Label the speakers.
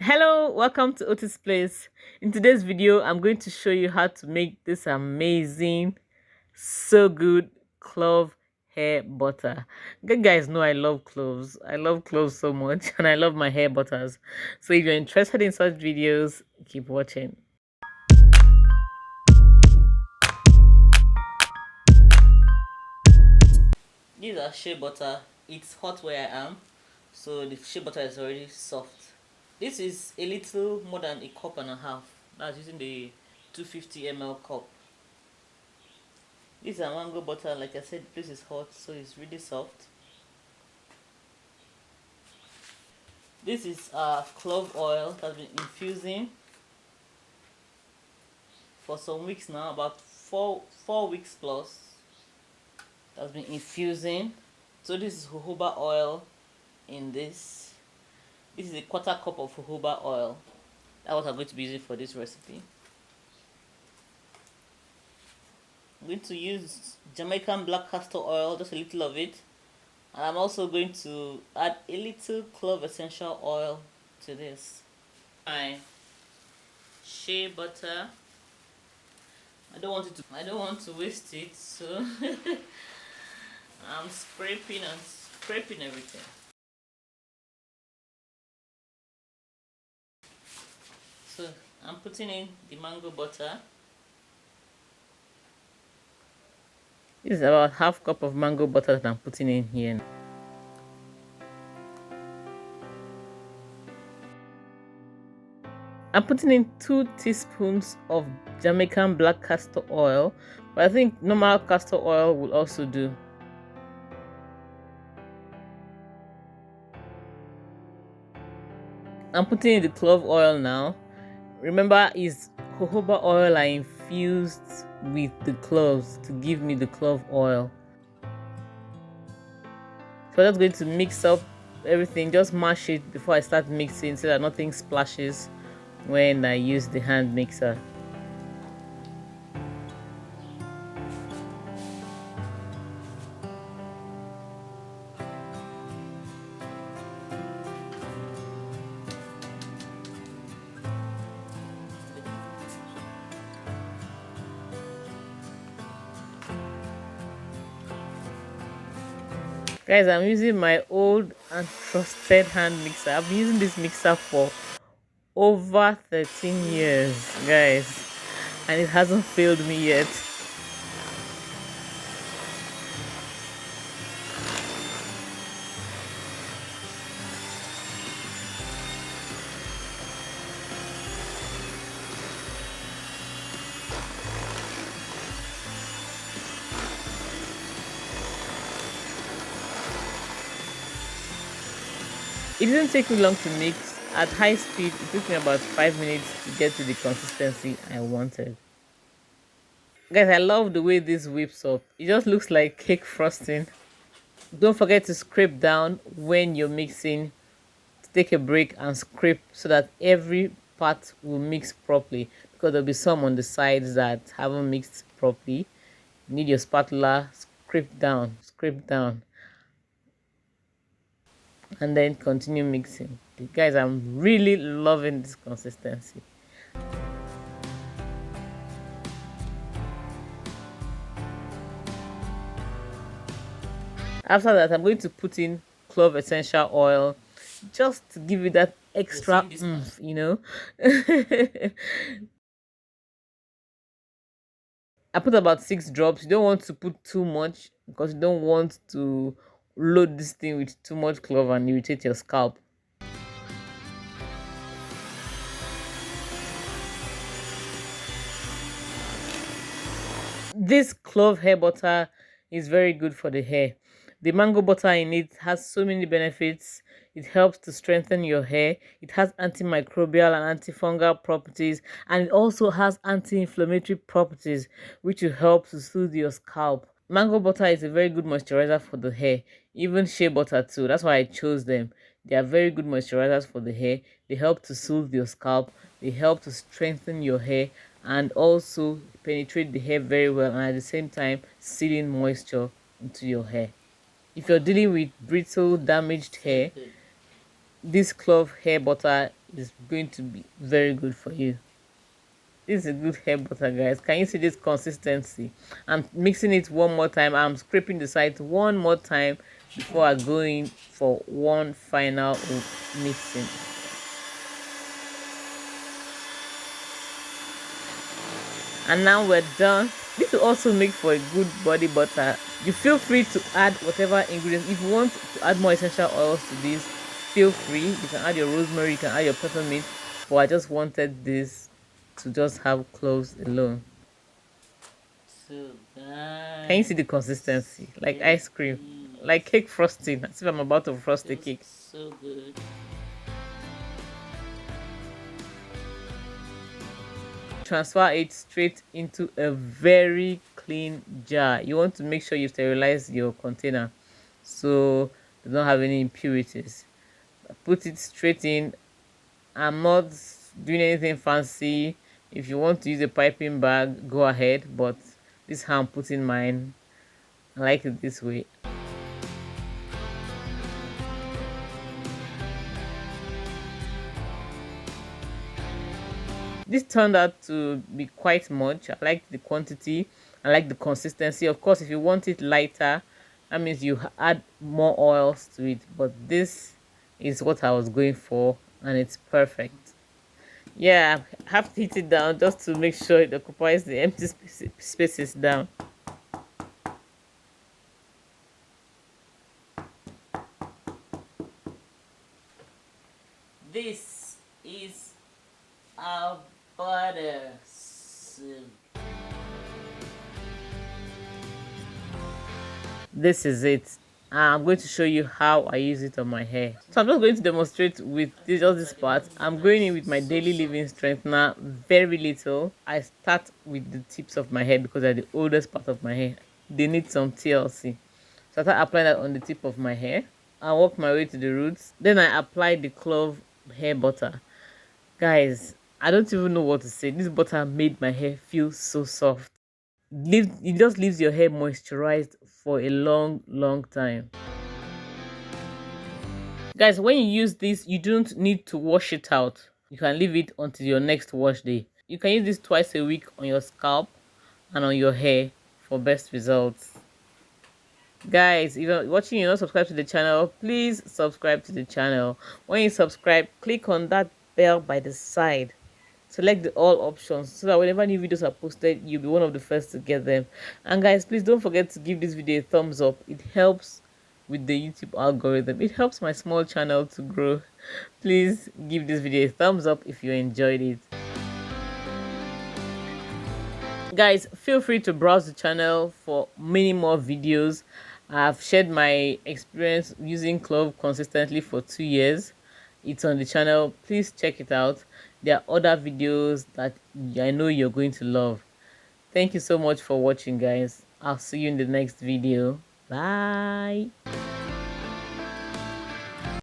Speaker 1: Hello, welcome to Otis Place. In today's video, I'm going to show you how to make this amazing, so good clove hair butter. You guys know I love cloves. I love cloves so much and I love my hair butters. So if you're interested in such videos, keep watching. These are shea butter. It's hot where I am, so the shea butter is already soft. This is a little more than a cup and a half. That's using the 250 ml cup. This is a mango butter. Like I said, the place is hot, so it's really soft. This is clove oil that's been infusing for some weeks now, about four weeks plus. That's been infusing. So this is jojoba oil in this. This is a quarter cup of jojoba oil. That's what I'm going to be using for this recipe. I'm going to use Jamaican black castor oil, just a little of it. And I'm also going to add a little clove essential oil to this. My shea butter. I don't want to waste it, so I'm scraping everything. So I'm putting in the mango butter. This is about half cup of mango butter that I'm putting in here. I'm putting in 2 teaspoons of Jamaican black castor oil, but I think normal castor oil will also do. I'm putting in the clove oil now. Remember, is jojoba oil I infused with the cloves to give me the clove oil. So I'm just going to mix up everything, just mash it before I start mixing so that nothing splashes when I use the hand mixer. Guys, I'm using my old and trusted hand mixer. I've been using this mixer for over 13 years, guys, and it hasn't failed me yet. It didn't take me long to mix. At high speed, it took me about 5 minutes to get to the consistency I wanted. Guys, I love the way this whips up. It just looks like cake frosting. Don't forget to scrape down when you're mixing. Take a break and scrape so that every part will mix properly, because there'll be some on the sides that haven't mixed properly. You need your spatula, scrape down, and then continue mixing. Guys, I'm really loving this consistency. After that, I'm going to put in clove essential oil just to give it that extra oomph, you know. I put about 6 drops. You don't want to put too much because you don't want to load this thing with too much clove and irritate your scalp. This clove hair butter is very good for the hair. The mango butter in it has so many benefits. It helps to strengthen your hair. It has antimicrobial and antifungal properties, and it also has anti-inflammatory properties, which will help to soothe your scalp. Mango butter is a very good moisturizer for the hair, even shea butter too. That's why I chose them. They are very good moisturizers for the hair. They help to soothe your scalp. They help to strengthen your hair and also penetrate the hair very well, and at the same time sealing moisture into your hair. If you're dealing with brittle, damaged hair, this clove hair butter is going to be very good for you. This is a good hair butter, guys. Can you see this consistency? I'm mixing it one more time. I'm scraping the sides one more time before I go in for one final mixing. And now we're done. This will also make for a good body butter. You feel free to add whatever ingredients. If you want to add more essential oils to this, feel free. You can add your rosemary, you can add your peppermint, but I just wanted this to just have cloves alone. So guys, can you see the consistency? Like ice cream, like cake frosting, as if I'm about to frost a cake. So good. Transfer it straight into a very clean jar. You want to make sure you sterilize your container so they don't have any impurities. Put it straight in. I'm not doing anything fancy. If you want to use a piping bag, go ahead, but this is how I'm putting mine. I like it this way. This turned out to be quite much. I like the quantity. I like the consistency. Of course, if you want it lighter, that means you add more oils to it. But this is what I was going for, and it's perfect. Yeah, I have to heat it down just to make sure it occupies the empty spaces down. This is our butter soup. This is it. I'm going to show you how I use it on my hair. So I'm just going to demonstrate with just this part. I'm going in with my daily living strengthener, very little. I start with the tips of my hair because they're the oldest part of my hair. They need some TLC. So I start applying that on the tip of my hair. I work my way to the roots. Then I apply the clove hair butter. Guys, I don't even know what to say. This butter made my hair feel so soft. It just leaves your hair moisturized for a long time. Guys, when you use this, you don't need to wash it out. You can leave it until your next wash day. You can use this twice a week on your scalp and on your hair for best results. Guys, if you're watching, you're not subscribed to the channel, please subscribe to the channel. When you subscribe, click on that bell by the side. Select the all options so that whenever new videos are posted, you'll be one of the first to get them. And guys, please don't forget to give this video a thumbs up. It helps with the YouTube algorithm. It helps my small channel to grow. Please give this video a thumbs up if you enjoyed it. Guys, feel free to browse the channel for many more videos. I've shared my experience using clove consistently for 2 years. It's on the channel. Please check it out. There are other videos that I know you're going to love. Thank you so much for watching, guys. I'll see you in the next video. Bye.